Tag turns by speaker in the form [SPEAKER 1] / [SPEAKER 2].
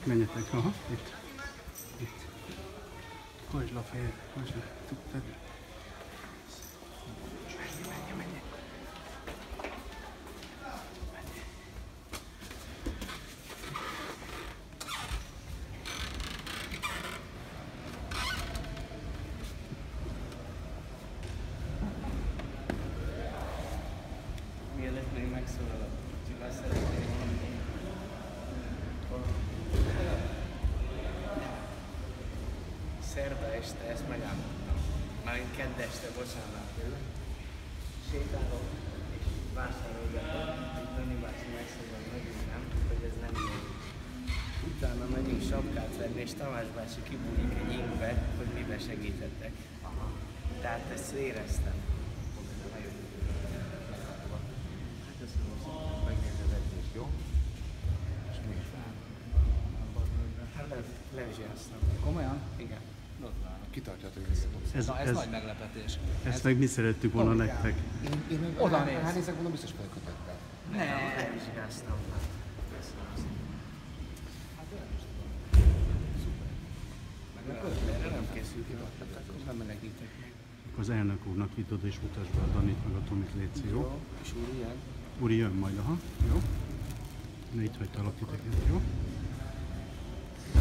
[SPEAKER 1] Menjetek, aha, itt. Itt. Kozslafér, tudtad? Menj.
[SPEAKER 2] Mielőtt még megszólalok, csak azt szeretném mondani. Szerda este ezt megálmodtam. Már kedd este, bocsánat tőle. Sétálok és vásárolgatok, hogy Dani bácsi megszólal megint nem, hogy ez nem jó. Utána megyünk sapkát venni, és Tamás bácsi kibújik egy ingbe, hogy mibe segítettek. Tehát ezt éreztem.
[SPEAKER 3] Jó? És mi is vár?
[SPEAKER 2] Hát lezsjáztam.
[SPEAKER 3] Komolyan?
[SPEAKER 2] Igen.
[SPEAKER 3] Kitartjátok vissza.
[SPEAKER 4] Na, ez nagy meglepetés.
[SPEAKER 1] Ezt meg mi szerettük volna nektek.
[SPEAKER 3] Én meg
[SPEAKER 4] Oda néz.
[SPEAKER 3] hát nézek, mondom, biztos felkötöttem.
[SPEAKER 2] Lezsjáztam. Erre nem készültem, akkor nem melegítek meg.
[SPEAKER 1] Az elnök úrnak vidd és mutasd be a Danit meg a Tomit, létszi, jó?
[SPEAKER 2] Jó, és úr ilyen?
[SPEAKER 1] Úri jön majd, aha, jó? Ne itt hagytalak titeket, jó?